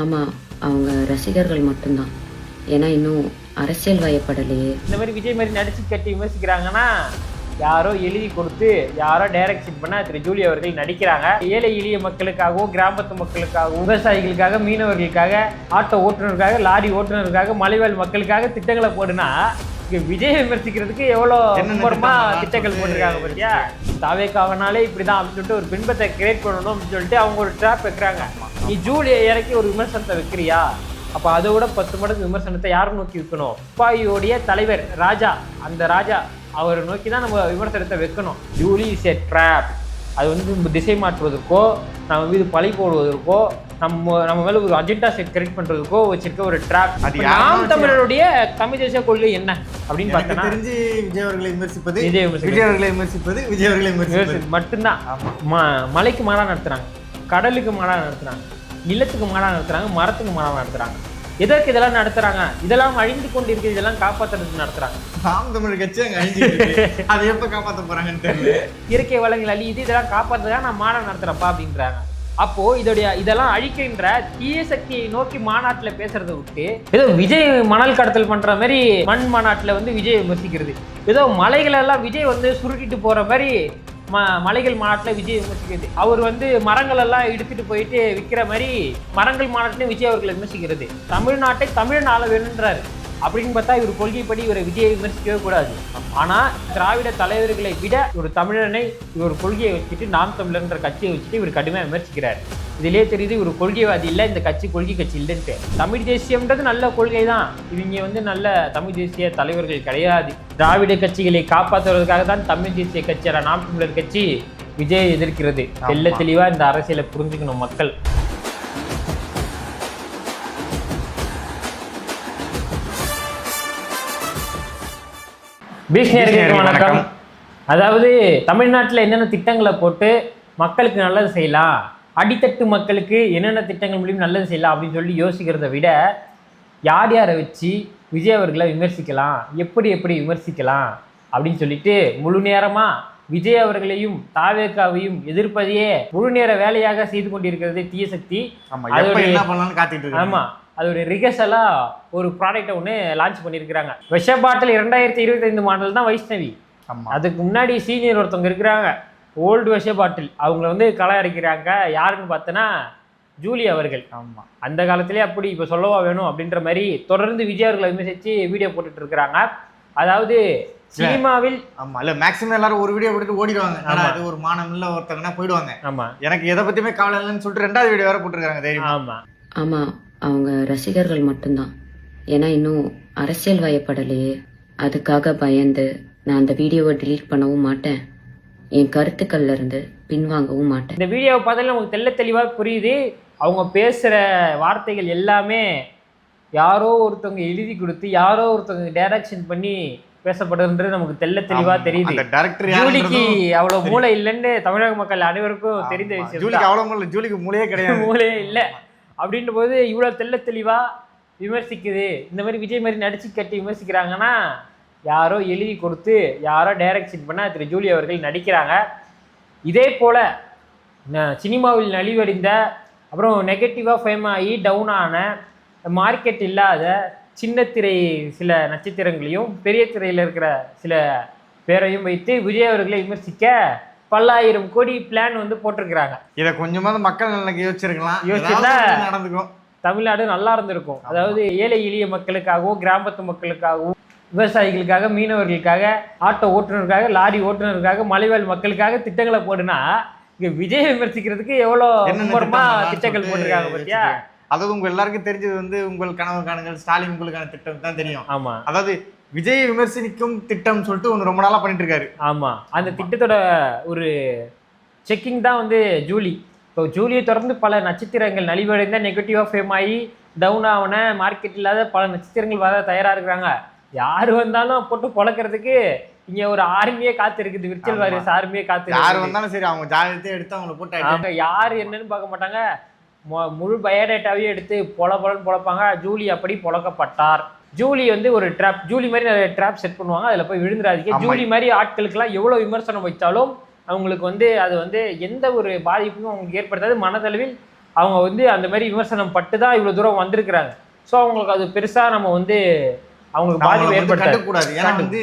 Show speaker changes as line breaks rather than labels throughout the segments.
ஆமாம், அவங்க ரசிகர்கள் மட்டும்தான். ஏன்னா இன்னும் அரசியல் வயப்படலையே.
இந்த மாதிரி விஜய் மாதிரி நடிச்சு கட்டி விமர்சிக்கிறாங்கன்னா யாரோ எழுதி கொடுத்து யாரோ டைரக்ஷன் பண்ண திரு ஜூலி அவர்கள் நடிக்கிறாங்க. ஏழை எளிய மக்களுக்காகவும் கிராமத்து மக்களுக்காகவும் விவசாயிகளுக்காக மீனவர்களுக்காக ஆட்டோ ஓட்டுநருக்காக லாரி ஓட்டுநருக்காக மலைவாழ் மக்களுக்காக திட்டங்களை போடுனா விஜய் விமர்சிக்கிறதுக்கு எவ்வளோ மும்முரமா திட்டங்கள் போட்டிருக்காங்க பார்த்தியா. தாவேக்காவனாலே இப்படிதான் அப்படின்னு சொல்லிட்டு ஒரு பின்பத்தை கிரியேட் பண்ணணும் அப்படின்னு சொல்லிட்டு அவங்க ஒரு ட்ராப் வைக்கிறாங்க. நீ ஜூலியை இறக்கி ஒரு விமர்சனத்தை வைக்கிறியா, அப்போ அதை விட 10 மடங்கு விமர்சனத்தை யாரும் நோக்கி வைக்கணும்? துப்பாக்கியோடைய தலைவர் ராஜா, அந்த ராஜா அவரை நோக்கி தான் நம்ம விமர்சனத்தை வைக்கணும். Julie is a drop. அது வந்து திசை மாற்றுவதற்கோ நம்ம மீது பழி போடுவதற்கோ நம்ம மேல ஒரு அஜெண்டா செட் கரெக்ட் பண்றதுக்கோ வச்சிருக்க ஒரு ட்ராப். நாம் தமிழருடைய தமிழ் தேசிய கொள்கை என்ன அப்படின்னு பார்த்தோன்னா
தெரிஞ்சு விஜய் அவர்களை விமர்சிப்பது
மட்டும்தான். மலைக்கு மாறா நடத்துறாங்க, கடலுக்கு மாறா நடத்துறாங்க, நிலத்துக்கு மாறா நடத்துறாங்க, மரத்துக்கு மாறா நடத்துறாங்க. எதற்கு இதெல்லாம் நடத்துறாங்க? இதெல்லாம் அழிந்து கொண்டு இருக்கு, இதெல்லாம் காப்பாற்றுறதுக்கு நடத்துறாங்க.
நாம் தமிழ் கட்சி அங்கே அழிஞ்சு அதை எப்போ காப்பாற்ற போறாங்கன்னு தெரியல.
இயற்கை வளங்கள் அழியுது, இதெல்லாம் காப்பாற்றுறதுக்காக நான் மாநாடு நடத்துறப்பா அப்படின்றாங்க. அப்போ இதெல்லாம் அழிக்கின்ற தீய சக்தியை நோக்கி மாநாட்டில் பேசுறதை விட்டு ஏதோ விஜய் மணல் கடத்தல் பண்ற மாதிரி மண் மாநாட்டில் வந்து விஜய் விமர்சிக்கிறது, ஏதோ மலைகள் எல்லாம் விஜய் வந்து சுருட்டிட்டு போற மாதிரி மலைகள் மாநாட்டில் விஜய் விமர்சிக்கிறது, அவர் வந்து மரங்கள் எல்லாம் எடுத்துட்டு போயிட்டு விற்கிற மாதிரி மரங்கள் மாநாட்டிலையும் விஜய் அவர்களை விமர்சிக்கிறது. தமிழ்நாட்டை தமிழன் ஆள வேணுன்றாரு அப்படின்னு பார்த்தா இவர் கொள்கைப்படி இவரை விஜயை விமர்சிக்கவே கூடாது. ஆனால் திராவிட தலைவர்களை விட ஒரு தமிழனை இவர் கொள்கையை வச்சுட்டு நாம் தமிழர்ன்ற கட்சியை வச்சுட்டு இவர் கடுமையாக விமர்சிக்கிறார். இதிலே தெரியுது இவர் கொள்கைவாதி இல்லை, இந்த கட்சி கொள்கை கட்சி இல்லைன்ட்டு. தமிழ் தேசியம்ன்றது நல்ல கொள்கை தான், இவங்க வந்து நல்ல தமிழ் தேசிய தலைவர்கள் கிடையாது. திராவிட கட்சிகளை காப்பாற்றுவதற்காக தான் தமிழ் தேசிய கட்சியான நாம் தமிழர் கட்சி விஜயை எதிர்க்கிறது. தெல்ல தெளிவாக இந்த அரசியலை புரிஞ்சுக்கணும் மக்கள். பீஷ்ணர்களுக்கு வணக்கம். அதாவது தமிழ்நாட்டில் என்னென்ன திட்டங்களை போட்டு மக்களுக்கு நல்லது செய்யலாம், அடித்தட்டு மக்களுக்கு என்னென்ன திட்டங்கள் மூலியம் நல்லது செய்யலாம் அப்படின்னு சொல்லி யோசிக்கிறத விட யார் யாரை வச்சு விஜய் அவர்களை விமர்சிக்கலாம், எப்படி விமர்சிக்கலாம் அப்படின்னு சொல்லிட்டு முழு நேரமாக விஜய் அவர்களையும் தாவேக்காவையும் எதிர்ப்பதையே முழு நேர வேலையாக செய்து கொண்டிருக்கிறது தீய சக்தி. ஆமாம், அது ஒரு ரிகர்சலாக ஒரு ப்ராடக்டை ஒன்று லான்ச் பண்ணியிருக்கிறாங்க. விஷ பாட்டில் 2025 மாடல் தான் வைஷ்ணவி. அதுக்கு முன்னாடி சீனியர் ஒருத்தவங்க இருக்கிறாங்க, ஓல்டு விஷ பாட்டில், அவங்கள வந்து களை அரைக்கிறாங்க. யாருன்னு பார்த்தோன்னா ஜூலி அவர்கள். ஆமாம், அந்த காலத்திலே அப்படி இப்போ சொல்லவா வேணும் அப்படின்ற மாதிரி தொடர்ந்து விஜய் அவர்களை விமர்சித்து வீடியோ போட்டுட்டு இருக்கிறாங்க. அதாவது சினிமாவில்
மேக்ஸிமம் எல்லாரும் ஒரு வீடியோ போட்டுட்டு ஓடிடுவாங்க. அது ஒரு மானம் இல்லை, ஒருத்தங்கன்னா போயிடுவாங்க. ஆமாம், எனக்கு எதை பற்றியுமே கவலை இல்லைன்னு சொல்லிட்டு 2வது வீடியோ வேற போட்டுருக்காங்க தைரியம்.
ஆமாம், அவங்க ரசிகர்கள் மட்டும்தான். ஏன்னா இன்னும் அரசியல் வயப்படலையே, அதுக்காக பயந்து நான் அந்த வீடியோவை டிலீட் பண்ணவும் மாட்டேன், என் கருத்துக்கள்ல இருந்து பின்வாங்கவும் மாட்டேன்.
இந்த வீடியோவை பார்த்தாலே நமக்கு தெல்ல தெளிவாக புரியுது, அவங்க பேசுகிற வார்த்தைகள் எல்லாமே யாரோ ஒருத்தவங்க எழுதி கொடுத்து யாரோ ஒருத்தவங்க டைரக்ஷன் பண்ணி பேசப்படுறது நமக்கு தெல்ல தெளிவா தெரியுது. ஜூலிக்கு அவ்வளவு மூளை இல்லைன்னு தமிழக மக்கள் அனைவருக்கும் தெரிந்த விஷயம்.
ஜூலிக்கு மூளையே கிடையாது,
மூளையே இல்லை அப்படின்ற போது இவ்வளோ தெல்ல தெளிவா விமர்சிக்குது. இந்த மாதிரி விஜய் மாதிரி நடிச்சு கட்டி விமர்சிக்கிறாங்கன்னா யாரோ எழுதி கொடுத்து யாரோ டைரக்ஷன் பண்ண திரு ஜூலி அவர்கள் நடிக்கிறாங்க. இதே போல சினிமாவில் நலிவடைந்த அப்புறம் நெகட்டிவாக ஃபேம் ஆகி டவுன் ஆன மார்க்கெட் இல்லாத சின்ன திரை சில நட்சத்திரங்களையும் பெரிய திரையில் இருக்கிற சில பேரையும் வைத்து விஜய் அவர்களை விமர்சிக்க பல்லாயிரம் கோடி பிளான் வந்து போட்டிருக்கிறாங்க.
இதை கொஞ்சமாவது மக்கள் நல்ல யோசிச்சிருக்கலாம், நடந்துக்கும்,
தமிழ்நாடு நல்லா இருந்திருக்கும். அதாவது ஏழை எளிய மக்களுக்காகவும் கிராமத்து மக்களுக்காகவும் விவசாயிகளுக்காக மீனவர்களுக்காக ஆட்டோ ஓட்டுநருக்காக லாரி ஓட்டுநருக்காக மலைவாழ் மக்களுக்காக திட்டங்களை போடுனா இங்க விஜய் விமர்சிக்கிறதுக்கு எவ்வளோ மும்முரமா திட்டங்கள் போட்டிருக்காங்க பார்த்தியா.
அதாவது உங்க எல்லாருக்கும் தெரிஞ்சது வந்து உங்கள் கனவு காணுங்கள் ஸ்டாலின் உங்களுக்கான திட்டம் தான் தெரியும்.
ஆமா,
அதாவது விஜய் விமர்சனிக்கும் திட்டம் சொல்லிட்டு ஒன்று ரொம்ப நாளாக பண்ணிட்டு இருக்காரு.
ஆமாம், அந்த திட்டத்தோட ஒரு செக்கிங் தான் வந்து ஜூலி. இப்போ ஜூலியை தொடர்ந்து பல நட்சத்திரங்கள் நலிவடைந்த நெகட்டிவாக ஃபேம் ஆகி டவுன் ஆகின மார்க்கெட் இல்லாத பல நட்சத்திரங்கள் வர தயாராக இருக்கிறாங்க. யார் வந்தாலும் போட்டு பொழக்கிறதுக்கு இங்கே ஒரு ஆர்மியே காத்து இருக்குது, விர்ச்சுவல் வாரியர்ஸ் ஆர்மியே காத்து.
யார் வந்தாலும் சரி அவங்க ஜாதகத்தை எடுத்து அவங்களை போட்டு
அவங்க யார் என்னன்னு பார்க்க மாட்டாங்க, முழு பயோடேட்டாவே எடுத்து பொலன்னு பொழப்பாங்க. ஜூலி அப்படி பொழக்கப்பட்டார். ஜூலி வந்து ஒரு ட்ராப், ஜூலி மாதிரி நிறைய ட்ராப் செட் பண்ணுவாங்க, அதில் போய் விழுந்துடாதீங்க. ஜூலி மாதிரி ஆட்களுக்கெல்லாம் எவ்வளோ விமர்சனம் வைத்தாலும் அவங்களுக்கு வந்து அது வந்து எந்த ஒரு பாதிப்பும் அவங்களுக்கு ஏற்படுத்தாது. மனதளவில் அவங்க வந்து அந்த மாதிரி விமர்சனம் பட்டு தான் இவ்வளவு தூரம் வந்திருக்கிறாங்க. ஸோ அவங்களுக்கு அது பெருசா நம்ம வந்து அவங்களுக்கு பாதிப்பு ஏற்படுத்தக்கூடாது.
ஏன்னா வந்து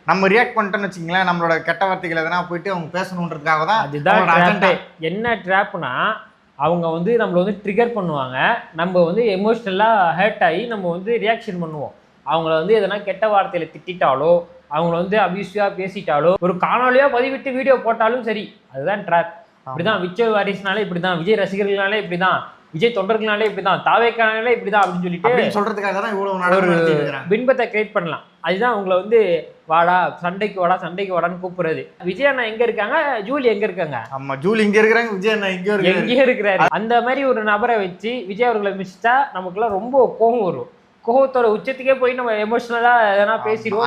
நம்ம ரியாக்ட் பண்ணிட்டோம்னு வச்சுங்களேன், நம்மளோட கெட்ட வார்த்தைகள் எதனா போயிட்டு அவங்க பேசணுன்றதுக்காக தான்.
அதுதான் என்ன ட்ராப்னா, அவங்க வந்து நம்மளை வந்து ட்ரிகர் பண்ணுவாங்க, நம்ம வந்து எமோஷ்னலாக ஹர்ட் ஆகி நம்ம வந்து ரியாக்ஷன் பண்ணுவோம். அவங்கள வந்து எதனா கெட்ட வார்த்தையில திட்டாலோ, அவங்கள வந்து அபியூசிவாக பேசிட்டாலோ, ஒரு காணொலியாக பதிவிட்டு வீடியோ போட்டாலும் சரி, அதுதான் ட்ராப். இப்படிதான் விஜய் வாரிசுனாலே இப்படிதான், விஜய் ரசிகர்களாலே இப்படிதான், விஜய் தொண்டர்களாலே இப்படிதான், தாவேக்கானாலே இப்படிதான் அப்படின்னு சொல்லிட்டு
சொல்றதுக்காக தான் இவ்வளவு ஒரு
பின்பத்தை கிரியேட் பண்ணலாம். அதுதான் உங்களை வந்து வாடா சண்டைக்கு வாடான்னு கூப்பிடுறது. விஜய் அண்ணா எங்க இருக்காங்க, ஜூலி எங்க இருக்காங்க?
ஆமா, ஜூலி இங்க இருக்கிறாங்க, விஜய் அண்ணா எங்கேயோ
இருக்கிறாரு. அந்த மாதிரி ஒரு நபரை வச்சு விஜய் அவர்களை மிச்சிட்டா நமக்குலாம் ரொம்ப கோபம் வரும். கோபத்தோட உச்சத்துக்கே போய் நம்ம எமோஷனலா எதனா பேசிடுவோம்.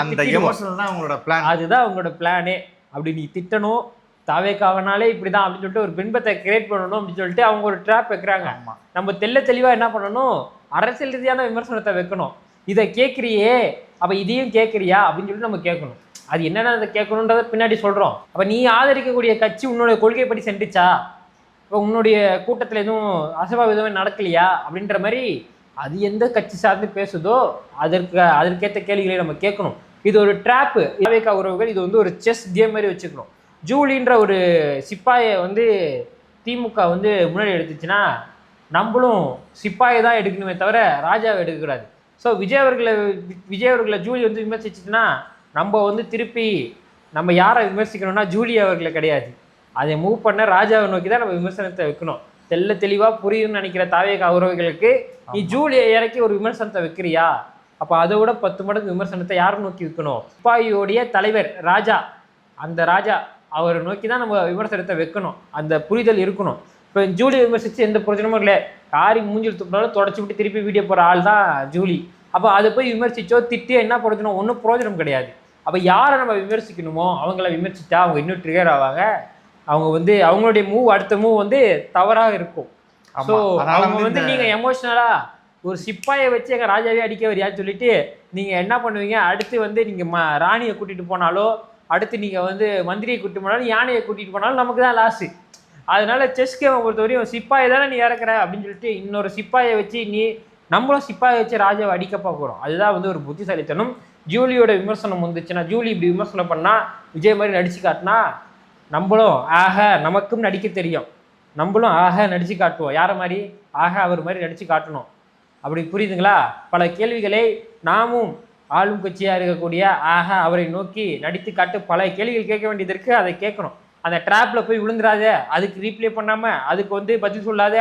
அதுதான் உங்களோட பிளானே. அப்படி நீ திட்டணும், தாவேக்காவனாலே இப்படிதான் அப்படின்னு சொல்லிட்டு ஒரு பின்பத்தை கிரியேட் பண்ணணும் அப்படின்னு சொல்லிட்டு அவங்க ஒரு ட்ராப் வைக்கிறாங்க. நம்ம தெளிவா என்ன பண்ணணும், அரசியல் ரீதியான விமர்சனத்தை வைக்கணும். இதை கேட்குறியே, அப்ப இதையும் கேட்குறியா அப்படின்னு சொல்லிட்டு நம்ம கேட்கணும். அது என்னென்ன அதை கேட்கணுன்றத பின்னாடி சொல்றோம். அப்ப நீ ஆதரிக்கக்கூடிய கட்சி உன்னோட கொள்கைப்படி சென்றுச்சா, இப்போ உன்னுடைய கூட்டத்தில் எதுவும் அசம்பாவிதமே நடக்கலையா அப்படின்ற மாதிரி அது எந்த கட்சி சார்ந்து பேசுதோ அதற்கேற்ற கேள்விகளை நம்ம கேட்கணும். இது ஒரு ட்ராப்பு. தாவேக்கா உறவுகள் இது வந்து ஒரு செஸ் கேம் மாதிரி வச்சுக்கணும். ஜூலின்ற ஒரு சிப்பாயை வந்து திமுக வந்து முன்னாடி எடுத்துச்சுன்னா நம்மளும் சிப்பாயை தான் எடுக்கணுமே தவிர ராஜாவை எடுக்கக்கூடாது. ஸோ விஜய் அவர்களை ஜூலி வந்து விமர்சிச்சுன்னா நம்ம வந்து திருப்பி நம்ம யாரை விமர்சிக்கணும்னா ஜூலி அவர்களை கிடையாது, அதை மூவ் பண்ண ராஜாவை நோக்கி தான் நம்ம விமர்சனத்தை வைக்கணும். தெளிவாக புரியும்னு நினைக்கிற தாவேக்கா உறவுகளுக்கு நீ ஜூலியை இறக்கி ஒரு விமர்சனத்தை வைக்கிறியா, அப்போ அதை விட 10 மடங்கு விமர்சனத்தை யாரை நோக்கி வைக்கணும்? சிப்பாயோடைய தலைவர் ராஜா, அந்த ராஜா அவரை நோக்கி தான் நம்ம விமர்சனத்தை வைக்கணும். அந்த புரிதல் இருக்கணும். இப்போ ஜூலி விமர்சித்து எந்த பிரயோஜனமும் இல்லை, காரி மூஞ்சில் துப்பினாலும் தொடச்சி விட்டு திருப்பி வீடியோ போகிற ஆள் தான் ஜூலி. அப்போ அதை போய் விமர்சிச்சோ திட்டியோ என்ன பிரயோஜனம்? ஒன்றும் பிரயோஜனம் கிடையாது. அப்போ யாரை நம்ம விமர்சிக்கணுமோ அவங்கள விமர்சித்தா அவங்க இன்னும் ட்ரிகர் ஆவாங்க. அவங்க வந்து அவங்களுடைய அடுத்த மூவ் வந்து தவறாக இருக்கும். ஸோ அவங்க வந்து நீங்கள் எமோஷ்னலாக ஒரு சிப்பாயை வச்சு எங்கள் ராஜாவே அடிக்க வரியான்னு சொல்லிட்டு நீங்கள் என்ன பண்ணுவீங்க, அடுத்து வந்து நீங்கள் ராணியை கூட்டிகிட்டு போனாலோ, அடுத்து நீங்கள் வந்து மந்திரியை கூட்டிட்டு போனாலும், யானையை கூட்டிகிட்டு போனாலும் நமக்கு தான் லாஸு. அதனால செஸ் கேமை பொறுத்தவரையும் சிப்பாயை தானே நீ இறக்குற அப்படின்னு சொல்லிட்டு இன்னொரு சிப்பாயை வச்சு நம்மளும் சிப்பாயை வச்சு ராஜாவை அடிக்க பார்க்குறோம். அதுதான் வந்து ஒரு புத்திசாலித்தனம். ஜூலியோட விமர்சனம் வந்துச்சுன்னா, ஜூலி இப்படி விமர்சனம் பண்ணால் விஜய் மாதிரி நடிச்சு காட்டினா நம்மளும் நமக்கும் நடிக்க தெரியும், நம்மளும் நடிச்சு காட்டுவோம். யாரை மாதிரி? அவர் மாதிரி நடிச்சு காட்டணும். அப்படி புரியுதுங்களா? பல கேள்விகளை நாமும் ஆளும் கட்சியாக இருக்கக்கூடிய அவரை நோக்கி நடித்து காட்டு பல கேள்விகள் கேட்க வேண்டியது இருக்குது. அதை கேட்கணும். அந்த ட்ராப்பில் போய் விழுந்துடாத, அதுக்கு ரீப்ளே பண்ணாமல் அதுக்கு வந்து பதில் சொல்லாத.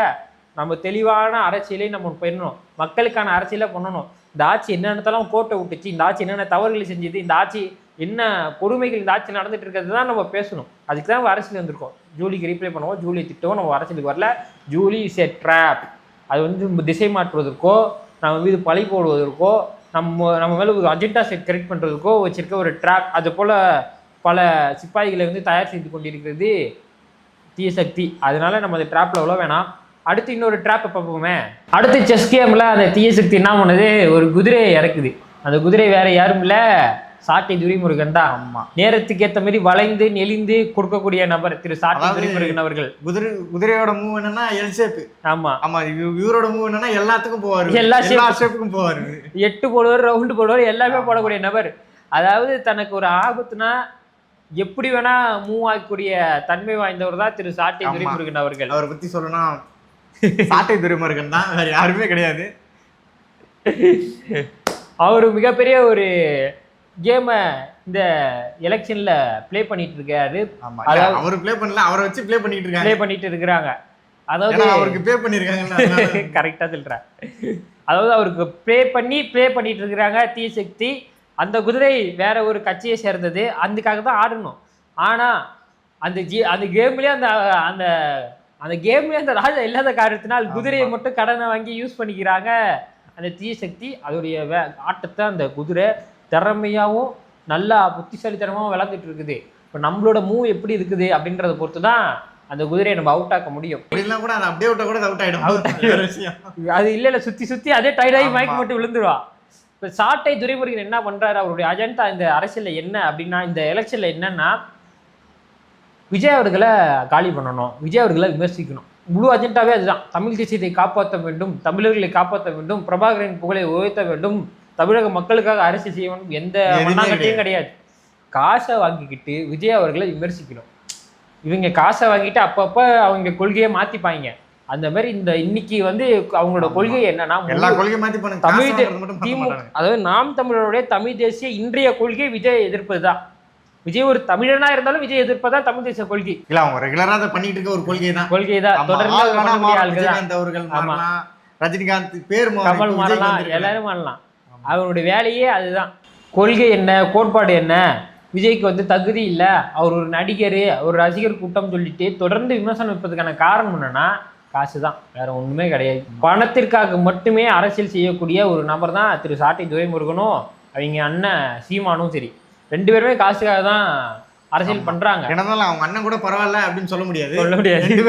நம்ம தெளிவான அரசியலை நம்ம பண்ணணும், மக்களுக்கான அரசியலை பண்ணணும். இந்த ஆட்சி என்னென்னத்தெல்லாம் கோட்டை விட்டுச்சு, இந்த ஆட்சி என்னென்ன தவறுகளை செஞ்சுது, இந்த ஆட்சி என்ன கொடுமைகள் இந்த ஆட்சி நடந்துட்டு இருக்கிறது தான் நம்ம பேசணும். அதுக்கு தான் நம்ம அரசியல் வந்திருக்கோம். ஜூலிக்கு ரீப்ளே பண்ணுவோம், ஜூலி திட்டவும் நம்ம அரசியலுக்கு வரல. Julie is a drop. அது வந்து திசை மாற்றுவதற்கோ, நம்ம மீது பழி போடுவதற்கோ, நம்ம மேலே ஒரு அஜெண்டா செட் கரெக்ட் பண்ணுறதுக்கோ வச்சிருக்க ஒரு ட்ராப். அது போல் பல சிப்பாய்களை வந்து தயார் செய்து கொண்டிருக்கிறது தீய சக்தி. அதனால நம்ம அந்த ட்ராப்பில் எவ்வளோ வேணாம். அடுத்து இன்னொரு ட்ராப்பை பார்ப்போமே. அடுத்து செஸ் கேமில் அந்த தீய சக்தி என்ன பண்ணுது, ஒரு குதிரையை இறக்குது. அந்த குதிரை வேற யாரும் இல்லை, சாட்டை துரைமுருகன் தான். நேரத்துக்கு ஏற்ற மாதிரி வளைந்து நெளிந்து கொடுக்கக்கூடிய நபர் திரு சாட்டை துரைமுருகன் அவர்கள்.
குதிரையோட மூவ் என்னன்னா எல் ஷேப்.
ஆமா,
இவரோட மூவ் என்னன்னா எல்லாத்துக்கும் போவாரு, எல்லா ஷேப்புக்கும் போவாரு.
8 போடுவார், ரவுண்டு போடுவார், எல்லாமே போடக்கூடிய நபர். அதாவது தனக்கு ஒரு ஆபத்துனா எப்படி வேணா மூவ் ஆகக்கூடிய தன்மை வாய்ந்தவர் தான் திரு சாட்டை துரைமுருகன் அவர்கள்.
அவரை பத்தி சொல்லணும், சாட்டை துரைமுருகன் தான், வேற யாருமே கிடையாது.
அவரு மிகப்பெரிய ஒரு கேமை இந்த எலெக்ஷன்ல பிளே பண்ணிட்டு இருக்காரு.
அவரு பிளே பண்ணல, அவரை வச்சு பிளே பண்ணிட்டு இருக்கிறாங்க. அதாவது அவருக்கு பிளே பண்ணிருக்காங்க.
கரெக்டா சொல்றேன். அதாவது அவருக்கு பிளே பண்ணிட்டு இருக்கிறாங்க தீய சக்தி. அந்த குதிரை வேற ஒரு கட்சியை சேர்ந்தது, அதுக்காக தான் ஆடணும். ஆனா அந்த கேம்லயே அந்த கேம்லயே அந்த ராஜா இல்லாத காரணத்தினால் குதிரையை மட்டும் கடனை வாங்கி யூஸ் பண்ணிக்கிறாங்க அந்த தீய சக்தி. அதோடைய ஆட்டத்தை அந்த குதிரை திறமையாகவும் நல்லா புத்திசாலித்தனமாகவும் விளங்கிட்டு இருக்குது. இப்போ நம்மளோட மூவ் எப்படி இருக்குது அப்படின்றத பொறுத்து தான் அந்த குதிரையை நம்ம அவுட் ஆக்க முடியும். அது இல்லை சுற்றி அதே டைடாகி மயக்க மட்டும் விழுந்துருவா. இப்போ சாட்டை துரைமுருகன் என்ன பண்ணுறாரு, அவருடைய அஜெண்டா இந்த அரசியலில் என்ன அப்படின்னா, இந்த எலெக்ஷனில் என்னன்னா விஜய் அவர்களை காலி பண்ணணும், விஜய் அவர்களை விமர்சிக்கணும். முழு அஜெண்டாவே அதுதான். தமிழ் தேசியத்தை காப்பாற்ற வேண்டும், தமிழர்களை காப்பாற்ற வேண்டும், பிரபாகரன் புகழை உயர்த்த வேண்டும், தமிழக மக்களுக்காக அரசியல் செய்ய வேண்டும், எந்த மண்ணாங்கட்டியும் கிடையாது. காசை வாங்கிக்கிட்டு விஜய் அவர்களை விமர்சிக்கணும். இவங்க காசை வாங்கிட்டு அப்பப்போ அவங்க கொள்கையை மாற்றிப்பாங்க. அந்த மாதிரி இந்த இன்னைக்கு வந்து அவங்களோட கொள்கை என்னன்னா, தமிழ் திமுக அதாவது நாம் தமிழருடைய தமிழ் தேசிய இன்றைய கொள்கை விஜய் எதிர்ப்பது தான். விஜய் ஒரு தமிழனா இருந்தாலும் விஜய் எதிர்ப்பதா தமிழ் தேசிய கொள்கை
இல்ல. அவங்க ரெகுலரா அதை பண்ணிட்டு இருக்க ஒரு கொள்கை தான்.
தொடர்ந்து
ரஜினிகாந்த் பேர்
கமல் மாறலாம், எல்லாரும் மாறலாம். அவருடைய வேலையே அதுதான். கொள்கை என்ன, கோட்பாடு என்ன, விஜய்க்கு வந்து தகுதி இல்லை, அவர் ஒரு நடிகர், ஒரு ரசிகர் கூட்டம் சொல்லிட்டு தொடர்ந்து விமர்சனம் வைப்பதுக்கான காரணம் என்னன்னா காசு தான், வேற ஒண்ணுமே கிடையாது. பணத்திற்காக மட்டுமே அரசியல் செய்யக்கூடிய ஒரு நபர் தான் திரு சாட்டை துரைமுருகனும் அவங்க அண்ணன் சீமானும். சரி, 2 பேருமே காசுக்காக தான் அரசியல் பண்றாங்க.
அவங்க அண்ணன் கூட பரவாயில்ல அப்படின்னு சொல்ல முடியாது.
2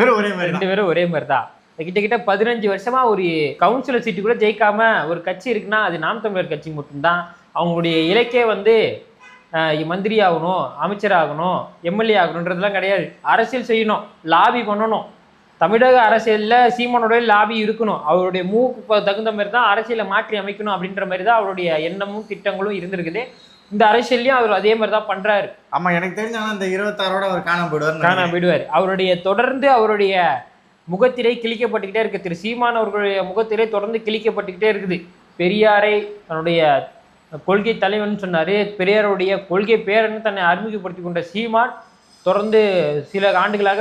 பேரும் ஒரே மாதிரி தான். கிட்டத்தட்ட 15 வருஷமா ஒரு கவுன்சிலர் சீட்டு கூட ஜெயிக்காம ஒரு கட்சி இருக்குன்னா அது நாம் தமிழர் கட்சி மட்டும்தான். அவங்களுடைய இலக்கே வந்து மந்திரி ஆகணும், அமைச்சர் ஆகணும், எம்எல்ஏ ஆகணுன்றதுலாம் கிடையாது. அரசியல் செய்யணும், லாபி பண்ணணும். தமிழக அரசியலில் சீமானோட லாபி இருக்கணும், அவருடைய மூக்கு தகுந்த மாதிரி தான் அரசியலை மாற்றி அமைக்கணும் அப்படின்ற மாதிரி தான் அவருடைய எண்ணமும் திட்டங்களும் இருந்திருக்குது. இந்த அரசியல்லையும் அவர் அதே மாதிரி தான் பண்றாரு.
ஆமா, எனக்கு தெரிஞ்சாலும் இந்த 26 அவர் காணாம
போயிடுவார். அவருடைய தொடர்ந்து அவருடைய முகத்திரை கிழிக்கப்பட்டுக்கிட்டே இருக்கு. திரு சீமான் அவர்களுடைய முகத்திரை தொடர்ந்து கிழிக்கப்பட்டுக்கிட்டே இருக்குது. பெரியாரை தன்னுடைய கொள்கை தலைவன் சொன்னாரு, பெரியாருடைய கொள்கை பேரன்னு தன்னை அறிமுகப்படுத்தி கொண்ட சீமான் தொடர்ந்து சில ஆண்டுகளாக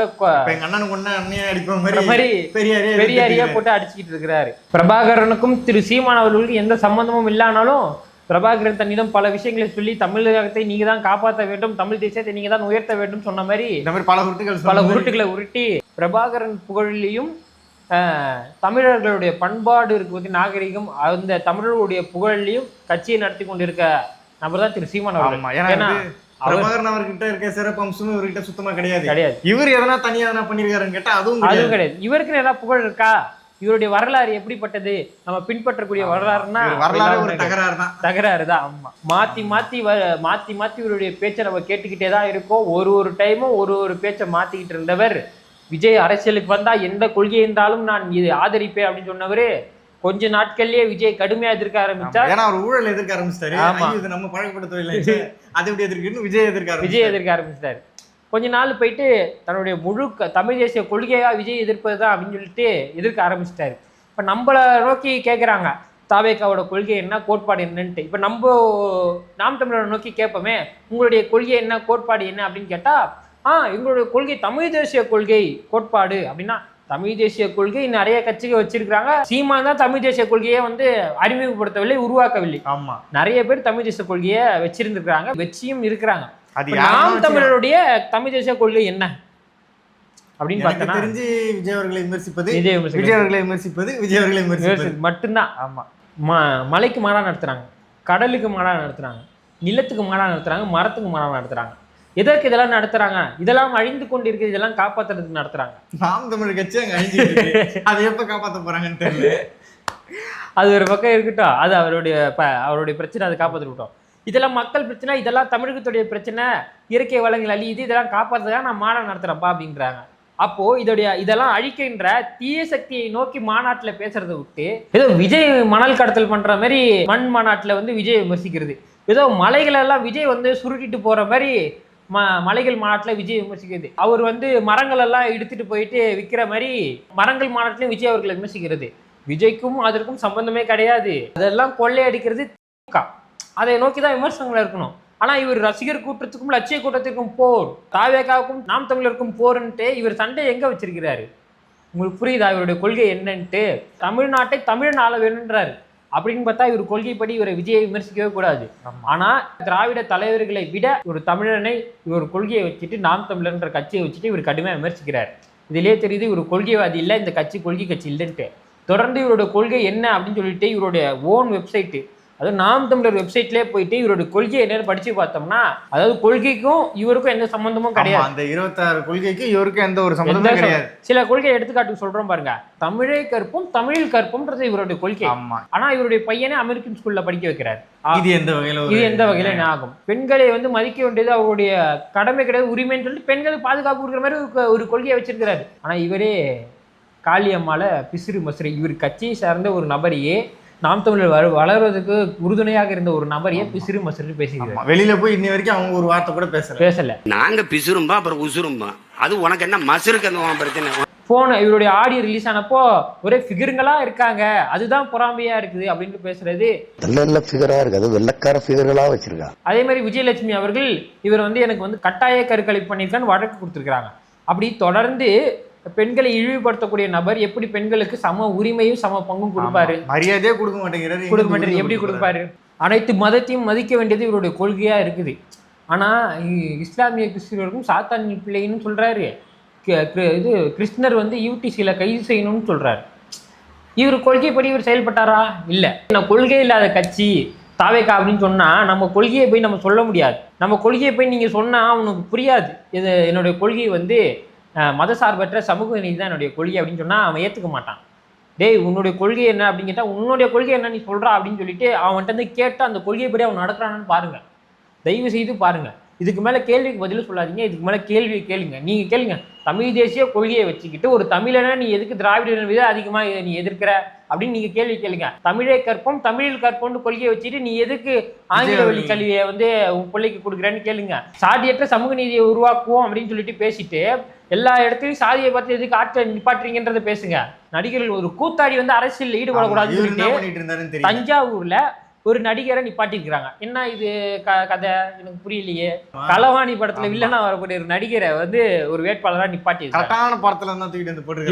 பெரியாரியா போட்டு அடிச்சுக்கிட்டு இருக்கிறாரு. பிரபாகரனுக்கும் திரு சீமான் அவர்களுக்கு எந்த சம்பந்தமும் இல்லானாலும் பிரபாகரன் தன்னிடம் பல விஷயங்களை சொல்லி தமிழகத்தை நீங்க தான் காப்பாற்ற வேண்டும், தமிழ் தேசியத்தை நீங்க தான் உயர்த்த வேண்டும் சொன்ன மாதிரி பல உருட்டுகளை உருட்டி பிரபாகரன் புகழிலையும் தமிழர்களுடைய பண்பாடு இருக்கு, நாகரிகம், அந்த தமிழர்களுடைய புகழிலையும் கட்சியை நடத்தி கொண்டிருக்க நபர் தான் திரு சீமான் அவர்கள். ஏன்னா
பிரபாகரன் அவர்கிட்ட இருக்க சிறப்பு அம்சமும் இவர்கிட்ட சுத்தமா கிடையாது. இவர் எதனா தனியா எதனா பண்ணிருக்காருன்னு கேட்டா அதுவும்
கிடையாது. இவருக்கு ஏதாவது புகழ் இருக்கா? இவருடைய வரலாறு எப்படிப்பட்டது? நம்ம பின்பற்றக்கூடிய வரலாறுனா
ஒரு
தகராறு தான். மாத்தி மாத்தி இவருடைய பேச்சை நம்ம கேட்டுக்கிட்டே தான் இருக்கோம். ஒரு டைமும் ஒரு பேச்சை மாத்திக்கிட்டு இருந்தவர் விஜய் அரசியலுக்கு வந்தா எந்த கொள்கை இருந்தாலும் நான் இது ஆதரிப்பேன் அப்படின்னு சொன்னவரு கொஞ்ச நாட்கள்லயே விஜய் கடுமையா எதிர்க்க ஆரம்பிச்சார்.
ஏன்னா அவர் ஊழல் எதிர்க்க ஆரம்பிச்சிட்டாரு. இது நம்ம பழக்கப்படுத்தவில்லை, அது எப்படி எதிர்க்கு விஜய் எதிர்க்க
ஆரம்பிச்சிட்டாரு. கொஞ்ச நாள் போயிட்டு தன்னுடைய முழு தமிழ் தேசிய கொள்கையா விஜய் எதிர்ப்பது தான் அப்படின்னு சொல்லிட்டு எதிர்க்க ஆரம்பிச்சிட்டாரு. இப்ப நம்மளை நோக்கி கேட்குறாங்க தாவேக்காவோட கொள்கை என்ன, கோட்பாடு என்னன்ட்டு. இப்ப நம்ம நாம் தமிழரை நோக்கி கேட்போமே, உங்களுடைய கொள்கை என்ன, கோட்பாடு என்ன அப்படின்னு கேட்டா எங்களுடைய கொள்கை தமிழ் தேசிய கொள்கை கோட்பாடு அப்படின்னா தமிழ் தேசிய கொள்கை நிறைய கட்சிகள் வச்சிருக்காங்க. சீமான் தான் தமிழ் தேசிய கொள்கையை வந்து அறிமுகப்படுத்தவில்லை, உருவாக்கவில்லை.
ஆமா,
நிறைய பேர் தமிழ் தேசிய கொள்கையை வச்சிருந்துருக்காங்க, வச்சியும் இருக்கிறாங்க. நாம் தமிழருடைய தமிழ் தேசிய கொள்கை என்ன அப்படின்னு பார்த்தா
தெரிஞ்சு விஜய் அவர்களை விமர்சிப்பது
மட்டும்தான். ஆமா, மலைக்கு மாடா நடத்துறாங்க, கடலுக்கு மாடா நடத்துறாங்க, நிலத்துக்கு மாடா நடத்துறாங்க, மரத்துக்கு மாடா நடத்துறாங்க. எதற்கு இதெல்லாம் நடத்துறாங்க? இதெல்லாம் அழிந்து கொண்டு இருக்கு, இதெல்லாம் காப்பாத்துறதுக்கு நடத்துறாங்க.
நாம் தமிழ் கட்சி அங்க அதை எப்ப காப்பாற்ற போறாங்கன்னு தெரியல.
அது ஒரு பக்கம் இருக்கட்டும், அது அவருடைய பிரச்சனை, அதை காப்பாற்றிட்டோம். இதெல்லாம் மக்கள் பிரச்சனை, இதெல்லாம் தமிழகத்துடைய பிரச்சனை, இயற்கை வளங்கள் அழியுது, இதெல்லாம் காப்பாற்றுறதுக்காக நான் மாநாடு நடத்துறப்பா அப்படின்றாங்க. அப்போ இதெல்லாம் அழிக்கின்ற தீய சக்தியை நோக்கி மாநாட்டில் பேசுறதை விட்டு ஏதோ விஜய் மணல் கடத்தல் பண்ற மாதிரி மண் மாநாட்டில் வந்து விஜய் விமர்சிக்கிறது, ஏதோ மலைகளெல்லாம் விஜய் வந்து சுருட்டிட்டு போற மாதிரி மலைகள் மாநாட்டில் விஜய் விமர்சிக்கிறது, அவர் வந்து மரங்கள் எல்லாம் எடுத்துட்டு போயிட்டு விற்கிற மாதிரி மரங்கள் மாநாட்டிலையும் விஜய் அவர்களை விமர்சிக்கிறது. விஜய்க்கும் அதற்கும் சம்பந்தமே கிடையாது, அதெல்லாம் கொள்ளையடிக்கிறது திமுக, அதை நோக்கி தான் விமர்சனங்கள் இருக்கணும். ஆனா இவர் ரசிகர் கூட்டத்துக்கும் லட்சிய கூட்டத்திற்கும் போர், தாவேகாவுக்கும் நாம் தமிழருக்கும் போர்ன்ட்டு இவர் சண்டை எங்க வச்சிருக்கிறாரு? உங்களுக்கு புரியுதா இவருடைய கொள்கை என்னன்ட்டு? தமிழ்நாட்டை தமிழன் ஆள வேணுன்றாரு. அப்படின்னு பார்த்தா இவர் கொள்கைப்படி இவரை விஜயை விமர்சிக்கவே கூடாது. ஆனா திராவிட தலைவர்களை விட ஒரு தமிழனை இவர் கொள்கையை வச்சுட்டு நாம் தமிழர்ன்ற கட்சியை வச்சுட்டு இவர் கடுமையாக விமர்சிக்கிறார். இதுலேயே தெரியுது இவர் கொள்கைவாதி இல்லை, இந்த கட்சி கொள்கை கட்சி இல்லைன்ட்டு. தொடர்ந்து இவரோட கொள்கை என்ன அப்படின்னு சொல்லிட்டு இவருடைய ஓன் வெப்சைட்டு, அதாவது நாம் தமிழர் வெப்சைட்லேயே போயிட்டு இவருடைய கொள்கை என்னன்னு படிச்சு பார்த்தோம்னா, அதாவது கொள்கைக்கும் இவருக்கும் எந்த சம்பந்தமும் கிடையாது.
அந்த 26 கொள்கைக்கு இவருக்கும் எந்த ஒரு சம்பந்தமும் கிடையாது.
சில கொள்கை எடுத்துக்காட்டுக்கு சொல்றோம் பாருங்க, தமிழை கற்போம் தமிழில் கற்போம்ன்றது இவருடைய கொள்கை. ஆனா இவருடைய பையனை அமெரிக்கன் ஸ்கூல்ல படிக்க வைக்கிறார். இது எந்த வகையில என்ன ஆகும்? பெண்களை வந்து மதிக்க வேண்டியது அவருடைய கடமை கிடையாது, உரிமைன்னு சொல்லிட்டு பெண்களுக்கு பாதுகாப்பு கொடுக்குற மாதிரி ஒரு கொள்கையை வச்சிருக்கிறாரு. ஆனா இவரே காளியம்மால பிசிறு மசுறு. இவர் கட்சியை சார்ந்த ஒரு நபரையே நாம் தமிழர் வளர்வதற்கு உறுதுணையாக இருந்த ஒரு நபரையே பிசிறு மசுறு பேசிக்கிறாங்க.
வெளியில போய் இன்னி வரைக்கும் அவங்க ஒரு வார்த்தை கூட பேசல.
நாங்க பிசுரும்பா அப்புறம் உசுரும்பா, அது உனக்கு என்ன மசுருக்கு அந்த பிரச்சனை?
போன இவருடைய ஆடியோ ரிலீஸ் ஆனப்போ ஒரே ஃபிகருங்களா இருக்காங்க, அதுதான் பொறாமையா இருக்குது அப்படின்னு பேசுறது.
நல்ல ஃபிகரா இருக்கு, அது வெள்ளக்கார ஃபிகர்களா வச்சிருக்காங்க.
அதே மாதிரி விஜயலட்சுமி அவர்கள் இவர் வந்து எனக்கு வந்து கட்டாய கருக்கலை பண்ணியிருக்கான்னு வழக்கு கொடுத்துருக்காங்க. அப்படி தொடர்ந்து பெண்களை இழிவுபடுத்தக்கூடிய நபர் எப்படி பெண்களுக்கு சம உரிமையும் சம பங்கும் கொடுப்பாரு?
மரியாதையே கொடுக்க மாட்டேங்கிறாரு.
எப்படி கொடுப்பாரு? அனைத்து மதத்தையும் மதிக்க வேண்டியது இவருடைய கொள்கையா இருக்குது. ஆனா இஸ்லாமிய கிறிஸ்தவருக்கும் சாத்தான் பிள்ளைன்னு சொல்றாரு. இது கிருஷ்ணர் வந்து யூடிசியில கைது செய்யணும்னு சொல்றாரு. இவர் கொள்கைப்படி இவர் செயல்பட்டாரா? இல்ல. நான் கொள்கை இல்லாத கட்சி தாவேக்கா அப்படின்னு சொன்னா நம்ம கொள்கையை போய் நம்ம சொல்ல முடியாது. நம்ம கொள்கையை போய் நீங்க சொன்னா அவனுக்கு புரியாது. இது என்னுடைய கொள்கை வந்து மதசார்பற்ற சமூக நீதி தான் என்னுடைய கொள்கை அப்படின்னு சொன்னா அவன் ஏத்துக்க மாட்டான். டேய் உன்னுடைய கொள்கை என்ன அப்படின்னு கேட்டா உன்னுடைய கொள்கை என்ன நீ சொல்றா அப்படின்னு சொல்லிட்டு அவன்கிட்ட வந்து கேட்டு அந்த கொள்கைப்படி அவன் நடக்கிறான்னு பாருங்க. தயவு செய்து பாருங்க. இதுக்கு மேல கேள்விக்கு பதில் சொல்லாதீங்க. இதுக்கு மேல கேள்வி கேளுங்க. நீங்க கேளுங்க, தமிழ் தேசிய கொள்கையை வச்சுக்கிட்டு ஒரு தமிழனா நீ எதுக்கு திராவிடர் விட அதிகமா நீ எதிர்க்கிற அப்படின்னு நீங்க கேள்வி கேளுங்க. தமிழை கற்போம் தமிழில் கற்போம்னு கொள்கையை வச்சுட்டு நீ எதுக்கு ஆங்கில வழி கல்வியை வந்து உன் பிள்ளைக்கு கொடுக்குறேன்னு கேளுங்க. சாதியற்ற சமூக நீதியை உருவாக்குவோம் அப்படின்னு சொல்லிட்டு பேசிட்டு எல்லா இடத்துலையும் சாதியை பார்த்து எதுக்கு ஆற்ற நிப்பாட்டுறீங்கன்றத பேசுங்க. நடிகர்கள் ஒரு கூத்தாடி வந்து அரசியல் ஈடுபடக்கூடாதுன்னு சொல்லிட்டு தஞ்சாவூர்ல ஒரு நடிகரை நிப்பாட்டிருக்கிறாங்க. என்ன இது கதை எனக்கு புரியலையே. களவாணி படத்துல வில்லனா வரக்கூடிய ஒரு நடிகரை வந்து ஒரு வேட்பாளரா நிப்பாட்டி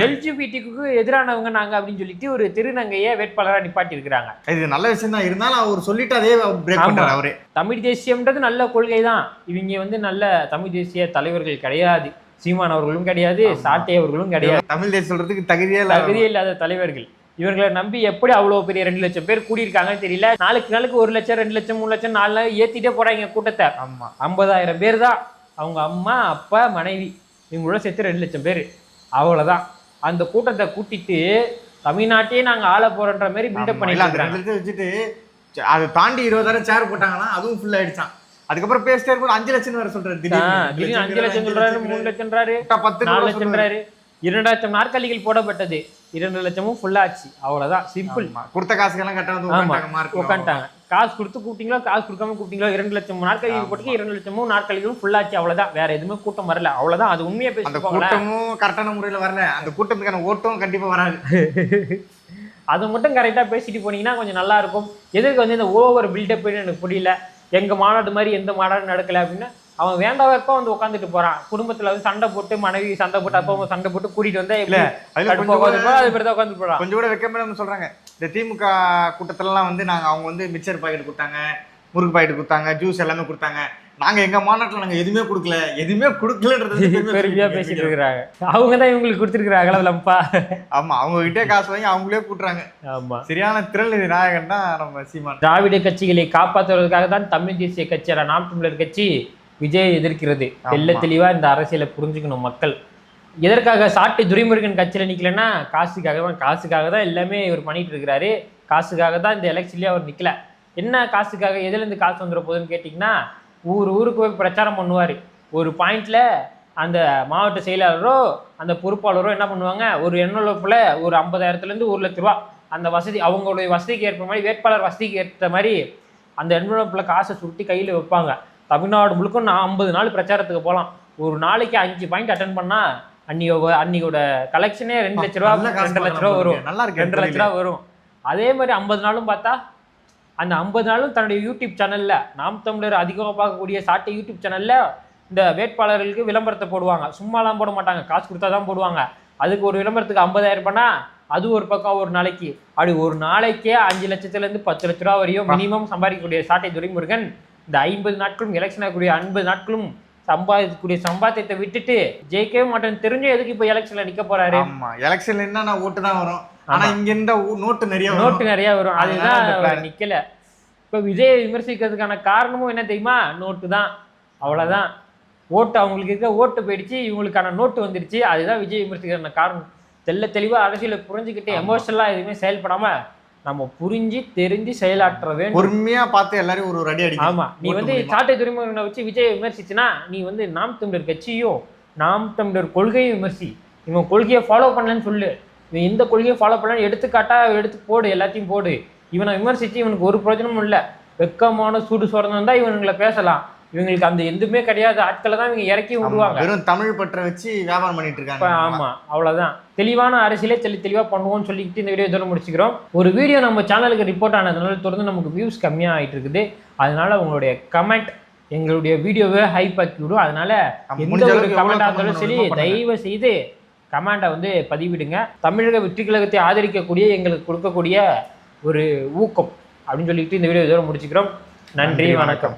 எல்ஜிபிடிக்கு எதிரானவங்க நாங்க அப்படின்னு சொல்லிட்டு ஒரு திருநங்கைய வேட்பாளரா நிப்பாட்டி இருக்கிறாங்க.
இது நல்ல விஷயம் தான். இருந்தாலும் அவர் சொல்லிட்டு அதே பிரேக் பண்றாரு அவரே.
தமிழ் தேசியம்ன்றது நல்ல கொள்கை தான். இவங்க வந்து நல்ல தமிழ் தேசிய தலைவர்கள் கிடையாது. சீமான் அவர்களும் கிடையாது, சாட்டை அவர்களும் கிடையாது.
தமிழ் தேசியம் சொல்றதுக்கு தகுதியே
இல்லாத தலைவர்கள். இவர்களை நம்பி எப்படி அவ்வளவு பெரிய 2 லட்சம் பேர் கூடியிருக்காங்கன்னு தெரியல. நாளுக்கு 1 லட்சம் 2 லட்சம் 3 லட்சம் 4 நாள் ஏத்திட்டே போறாங்க கூட்டத்தை. 50,000 பேர் தான். அவங்க அம்மா அப்பா மனைவி இவங்களோட சேர்த்து 2 லட்சம் பேர். அவ்வளவுதான். அந்த கூட்டத்தை கூட்டிட்டு தமிழ்நாட்டையே நாங்க ஆள போறன்ற மாதிரி பில்டப் பண்ணிட்டு
வச்சுட்டு அதை தாண்டி 20,000 சேர் போட்டாங்கன்னா அதுவும் ஃபுல் ஆயிடுச்சான். அதுக்கப்புறம் பேசிட்டே இருக்கும் 5 லட்சம் வேற சொல்றாரு.
திடீர்னு 5 லட்சம் சொல்றாரு, 3 லட்சம்ன்றாரு, 4 லட்சம்ன்றாரு. 2 லட்சம் நாற்காலிகள் போடப்பட்டது, 2 லட்சமும் ஃபுல்லாச்சு. அவ்வளவுதான், சிம்பிள்.
கொடுத்த காசுக்கெல்லாம் கட்டாம
உட்காந்துட்டாங்க. காசு கொடுத்து கூப்பிட்டீங்களோ காசு கொடுக்காம கூப்பிட்டீங்களோ 2 லட்சம் நாற்காலிகள் போட்டு 2 லட்சமும் நாற்காலிகளும் ஃபுல்லாச்சு. அவ்வளவுதான். வேற எதுவுமே கூட்டம் வரல. அவ்வளவுதான். அது உண்மையா பேசி
கூட்டமும் கரெக்டான முறையில வரல. அந்த கூட்டத்துக்கான ஓட்டம் கண்டிப்பா வராது.
அது மட்டும் கரெக்டா பேசிட்டு போனீங்கன்னா கொஞ்சம் நல்லா இருக்கும். எதுக்கு வந்து இந்த ஓவர் பில்டப் எனக்கு புரியல. எங்க மாநாடு மாதிரி எந்த மாநாடு நடக்கல அப்படின்னு அவன் வேண்டாவப்ப வந்து உட்காந்துட்டு போறான். குடும்பத்துல வந்து சண்டை போட்டு மனைவி சண்டை போட்டு அப்பா சண்டை போட்டு கூட்டிட்டு வந்தா உட்காந்து போறான்.
கொஞ்சம் கூட வைக்க சொல்றாங்க. இந்த திமுக கூட்டத்துல எல்லாம் வந்து அவங்க வந்து மிக்சர் பாக்கெட் கொடுத்தாங்க, முறுக்கு பாக்கெட் கொடுத்தாங்க, ஜூஸ் எல்லாமே கொடுத்தாங்க. நாங்க எங்க மாநாட்டுல நாங்க எதுவுமே கொடுக்கலன்றது
பெருமையா பேசிட்டு இருக்கிறாங்க. அவங்கதான் இவங்களுக்கு கொடுத்துருக்காங்களா?
ஆமா, அவங்க கிட்டே காசு வாங்கி அவங்களே கூட்டுறாங்க. ஆமா, சரியான திரள் இது நாயகன் தான் நம்ம சீமான்.
திராவிட கட்சிகளை காப்பாற்றுவதற்காக தான் தமிழ் தேசிய கட்சியான நாம் தமிழர் கட்சி விஜய் எதிர்க்கிறது. தெல்ல தெளிவா இந்த அரசியலை புரிஞ்சுக்கணும் மக்கள். எதற்காக சாட்டை துரைமுருகன் கட்சியில நிக்கலன்னா காசுக்காக தான் எல்லாமே இவர் பண்ணிட்டு இருக்கிறாரு. காசுக்காக தான் இந்த எலெக்ஷன்லயே அவர் நிக்கல. என்ன காசுக்காக, எதுல இருந்து காசு வந்துட போகுதுன்னு கேட்டீங்கன்னா, ஊருக்கு போய் பிரச்சாரம் பண்ணுவாரு. ஒரு பாயிண்ட்ல அந்த மாவட்ட செயலாளரோ அந்த பொறுப்பாளரோ என்ன பண்ணுவாங்க, ஒரு எண்ணொழுப்புல ஒரு 50,000 1 லட்ச ரூபா அந்த வசதி அவங்களுடைய வசதிக்கு ஏற்ற மாதிரி, வேட்பாளர் வசதிக்கு ஏற்ற மாதிரி அந்த எண்ணொழுப்புல காசை சுருட்டி கையில வைப்பாங்க. தமிழ்நாடு முழுக்க நான் 50 நாள் பிரச்சாரத்துக்கு போகலாம். ஒரு நாளைக்கு 5 பாயிண்ட் அட்டன் பண்ணா அன்னியோட கலெக்ஷனே 2 லட்ச ரூபா 2 லட்ச ரூபா வரும். 2 லட்ச ரூபா வரும். அதே மாதிரி 50 நாளும் பார்த்தா அந்த 50 நாளும் தன்னுடைய யூடியூப் சேனல்ல நாம் தமிழர் அதிகமாக பார்க்கக்கூடிய சாட்டை யூடியூப் சேனல்ல இந்த வேட்பாளர்களுக்கு விளம்பரத்தை போடுவாங்க. சும்மாலாம் போட மாட்டாங்க, காசு கொடுத்தா தான் போடுவாங்க. அதுக்கு ஒரு விளம்பரத்துக்கு 50,000 பண்ணா அது ஒரு பக்கம் ஒரு நாளைக்கு. அப்படி ஒரு நாளைக்கே 5 லட்சத்துலேருந்து 10 லட்ச ரூபா வரையும் மினிமம் சம்பாதிக்கக்கூடிய சாட்டை துரைமுருகன் இந்த 50 நாட்களும் எலெக்ஷன் ஆகக்கூடிய 50 நாட்களும் சம்பாதிக்கக்கூடிய சம்பாத்தியத்தை விட்டுட்டு ஜெயிக்கவே மாட்டேன்னு தெரிஞ்சு எதுக்கு இப்போ எலெக்ஷன்ல நிக்க போறாரு?
ஆமா, எலெக்ஷன்ல என்ன ஓட்டு தான் வரும். ஆனா இங்க இந்த நோட்டு நிறைய வரும்.
அதுதான் நிக்கல. இப்ப விஜய் விமர்சிக்கிறதுக்கான காரணமும் என்ன தெரியுமா? நோட்டு தான். அவ்வளவுதான். ஓட்டு அவங்களுக்கு இருக்க ஓட்டு போயிடுச்சு, இவங்களுக்கான நோட்டு வந்துடுச்சு. அதுதான் விஜய் விமர்சிக்கிற காரணம். தெளிவா அரசியலை புரிஞ்சுக்கிட்டு எமோஷனலா எதுவுமே செயல்படாம நம்ம புரிஞ்சு தெரிஞ்சு செயலாற்ற வேண்டும்.
பொறுமையா பார்த்து எல்லாரும் ஒரு அடி அடி.
ஆமா, நீ வந்து சாட்டை துரைமுருகனை வச்சு விஜய் விமர்சிச்சுன்னா நீ வந்து நாம் தமிழர் கட்சியும் நாம் தமிழர் கொள்கையும் விமர்சி. இவன் கொள்கையை ஃபாலோ பண்ணலன்னு சொல்லு. இவன் எந்த கொள்கையை ஃபாலோ பண்ணாலும் எடுத்துக்காட்டா எடுத்து போடு, எல்லாத்தையும் போடு. இவனை விமர்சித்து இவனுக்கு ஒரு பிரயோஜனமும் இல்லை. வெக்கமான சூடு சொரணம் தான் இவனுங்களை பேசலாம். இவங்களுக்கு அந்த எதுவுமே கிடையாது. ஆட்களை தான் இவங்க இறக்கி விடுவாங்க.
வெறும் தமிழ் பற்ற வச்சு வியாபாரம் பண்ணிட்டு இருக்காங்க.
ஆமா, அவ்வளவுதான். தெளிவான அரசியலே தெளிவா பண்ணுவோம்னு சொல்லிக்கிட்டு இந்த வீடியோ இதோட முடிச்சுக்கிறோம். ஒரு வீடியோ நம்ம சேனலுக்கு ரிப்போர்ட் ஆனதுனால தொடர்ந்து நமக்கு வியூஸ் கம்மியாக ஆகிட்டு இருக்குது. அதனால உங்களுடைய கமெண்ட் எங்களுடைய வீடியோவை ஹைப் ஆக்கி விடும். அதனால எந்த ஒரு கமெண்ட் ஆனாலும் சரி, தயவு செய்து கமெண்டை வந்து பதிவிடுங்க. தமிழக வெற்றி கழகத்தை ஆதரிக்கக்கூடிய எங்களுக்கு கொடுக்கக்கூடிய ஒரு ஊக்கம் அப்படின்னு சொல்லிட்டு இந்த வீடியோ இதோட முடிச்சுக்கிறோம். நன்றி, வணக்கம்.